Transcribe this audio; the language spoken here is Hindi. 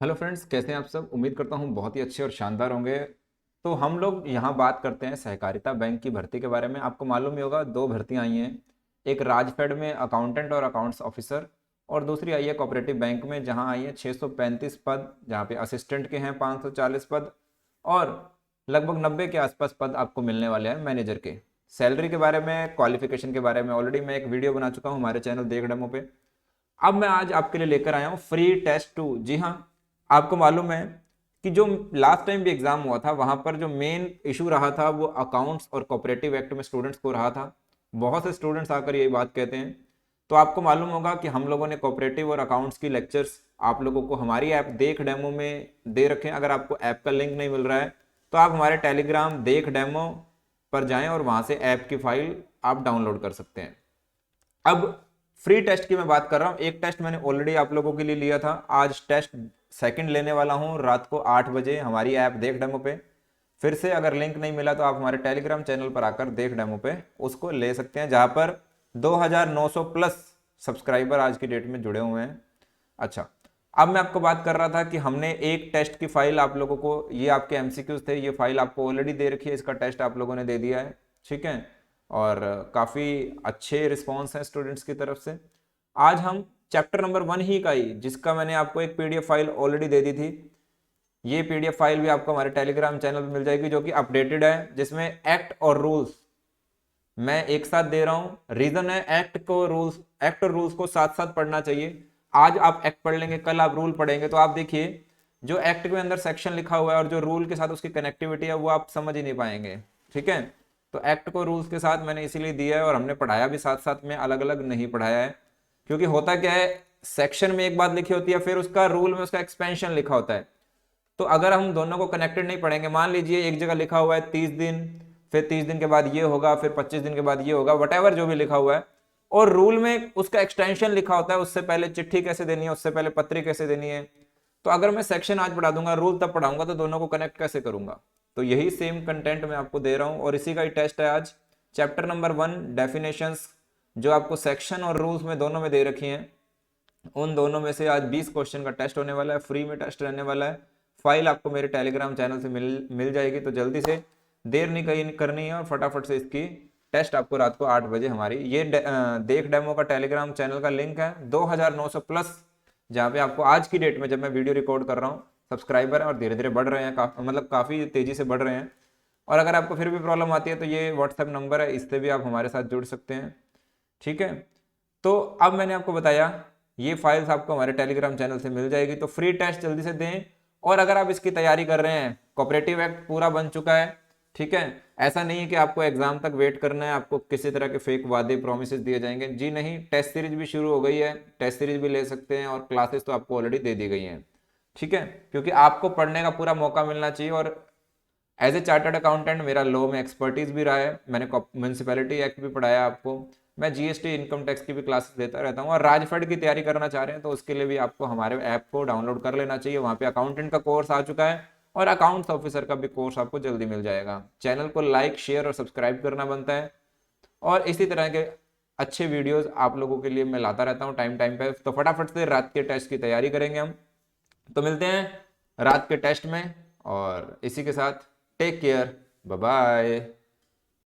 हेलो फ्रेंड्स, कैसे हैं आप सब। उम्मीद करता हूँ बहुत ही अच्छे और शानदार होंगे। तो हम लोग यहाँ बात करते हैं सहकारिता बैंक की भर्ती के बारे में। आपको मालूम ही होगा, दो भर्तियाँ आई हैं। एक राजफेड में अकाउंटेंट और अकाउंट्स ऑफिसर, और दूसरी आई है कोऑपरेटिव बैंक में, जहाँ आई है 635 पद, जहाँ पे असिस्टेंट के हैं 540 पद, और लगभग 90 के आसपास पद आपको मिलने वाले हैं मैनेजर के। सैलरी के बारे में, क्वालिफिकेशन के बारे में ऑलरेडी मैं एक वीडियो बना चुका हूँ हमारे चैनल देख डेमो पे। अब मैं आज आपके लिए लेकर आया हूँ फ्री टेस्ट 2। जी हाँ, आपको मालूम है कि जो लास्ट टाइम भी एग्जाम हुआ था, वहां पर जो मेन इशू रहा था वो अकाउंट्स और कोऑपरेटिव एक्ट में स्टूडेंट्स को रहा था। बहुत से स्टूडेंट्स आकर यही बात कहते हैं। तो आपको मालूम होगा कि हम लोगों ने कोऑपरेटिव और अकाउंट्स की लेक्चर्स आप लोगों को हमारी ऐप देख डेमो में दे रखे हैं। अगर आपको ऐप का लिंक नहीं मिल रहा है तो आप हमारे टेलीग्राम देख डेमो पर जाएं और वहां से ऐप की फाइल आप डाउनलोड कर सकते हैं। अब फ्री टेस्ट की मैं बात कर रहा हूं। एक टेस्ट मैंने ऑलरेडी आप लोगों के लिए लिया था, आज टेस्ट सेकंड लेने वाला हूं रात को 8 बजे हमारी ऐप देख डेमो पे। फिर से अगर लिंक नहीं मिला तो आप हमारे टेलीग्राम चैनल पर आकर देख डेमो पे उसको ले सकते हैं, जहां पर 2900 प्लस सब्सक्राइबर आज की डेट में जुड़े हुए हैं। अच्छा, अब मैं आपको बात कर रहा था कि हमने एक टेस्ट की फाइल आप लोगों को, ये आपके एमसीक्यूज थे, ये फाइल आपको ऑलरेडी दे रखी है, इसका टेस्ट आप लोगों ने दे दिया है। ठीक है, और काफ़ी अच्छे रिस्पॉन्स हैं स्टूडेंट्स की तरफ से। आज हम चैप्टर नंबर 1 ही का ही, जिसका मैंने आपको एक पीडीएफ फाइल ऑलरेडी दे दी थी, ये पीडीएफ फाइल भी आपको हमारे टेलीग्राम चैनल पर मिल जाएगी, जो कि अपडेटेड है, जिसमें एक्ट और रूल्स मैं एक साथ दे रहा हूं। रीजन है, एक्ट और रूल्स को साथ साथ पढ़ना चाहिए। आज आप एक्ट पढ़ लेंगे, कल आप रूल पढ़ेंगे, तो आप देखिए जो एक्ट के अंदर सेक्शन लिखा हुआ है और जो रूल के साथ उसकी कनेक्टिविटी है वो आप समझ ही नहीं पाएंगे। ठीक है, तो एक्ट को रूल्स के साथ मैंने इसीलिए दिया है, और हमने पढ़ाया भी साथ साथ में, अलग अलग नहीं पढ़ाया है। क्योंकि होता क्या है, सेक्शन में एक बात लिखी होती है, फिर उसका रूल में उसका एक्सपेंशन लिखा होता है। तो अगर हम दोनों को कनेक्टेड नहीं पढ़ेंगे, मान लीजिए एक जगह लिखा हुआ है 30 दिन, फिर 30 दिन के बाद ये होगा, फिर 25 दिन के बाद ये होगा, वट जो भी लिखा हुआ है, और रूल में उसका एक्सटेंशन लिखा होता है, उससे पहले चिट्ठी कैसे देनी है, उससे पहले पत्री कैसे देनी है। तो अगर मैं सेक्शन आज पढ़ा दूंगा, रूल तब पढ़ाऊंगा, तो दोनों को कनेक्ट कैसे करूंगा। तो यही सेम कंटेंट मैं आपको दे रहा हूं, और इसी का ही टेस्ट है आज। चैप्टर नंबर 1 डेफिनेशंस, जो आपको सेक्शन और रूल्स में दोनों में दे रखी हैं, उन दोनों में से आज 20 क्वेश्चन का टेस्ट होने वाला है, फ्री में टेस्ट रहने वाला है। फाइल आपको मेरे टेलीग्राम चैनल से मिल जाएगी, तो जल्दी से, देर नहीं कहीं करनी है, और फटाफट से इसकी टेस्ट आपको रात को 8 बजे हमारी ये देख डेमो का टेलीग्राम चैनल का लिंक है 2900 प्लस, जहाँ पे आपको आज की डेट में, जब मैं वीडियो रिकॉर्ड कर रहा हूँ, सब्सक्राइबर और धीरे धीरे बढ़ रहे हैं, मतलब काफ़ी तेज़ी से बढ़ रहे हैं। और अगर आपको फिर भी प्रॉब्लम आती है तो ये व्हाट्सएप नंबर है, इससे भी आप हमारे साथ जुड़ सकते हैं। ठीक है, तो अब मैंने आपको बताया, ये फाइल्स आपको हमारे टेलीग्राम चैनल से मिल जाएगी, तो फ्री टेस्ट जल्दी से दें। और अगर आप इसकी तैयारी कर रहे हैं, कोऑपरेटिव एक्ट पूरा बन चुका है। ठीक है, ऐसा नहीं है कि आपको एग्जाम तक वेट करना है, आपको किसी तरह के फेक वादे प्रोमिस दिए जाएंगे, जी नहीं। टेस्ट सीरीज भी शुरू हो गई है, टेस्ट सीरीज भी ले सकते हैं, और क्लासेस तो आपको ऑलरेडी दे दी गई हैं। ठीक है, क्योंकि आपको पढ़ने का पूरा मौका मिलना चाहिए। और एज ए चार्टर्ड अकाउंटेंट मेरा लॉ में एक्सपर्टीज भी रहा है, मैंने म्यूनसिपैलिटी एक्ट भी पढ़ाया आपको, मैं जीएसटी इनकम टैक्स की भी क्लासेस देता रहता हूँ। और राजफेड की तैयारी करना चाह रहे हैं तो उसके लिए भी आपको हमारे ऐप को डाउनलोड कर लेना चाहिए, वहाँ पे अकाउंटेंट का कोर्स आ चुका है, और अकाउंट्स ऑफिसर का भी कोर्स आपको जल्दी मिल जाएगा। चैनल को लाइक, शेयर और सब्सक्राइब करना बनता है, और इसी तरह के अच्छे वीडियोज आप लोगों के लिए मैं लाता रहता हूँ टाइम टाइम पे। तो फटाफट से रात के टेस्ट की तैयारी करेंगे हम, तो मिलते हैं रात के टेस्ट में। और इसी के साथ टेक केयर, बाय बाय।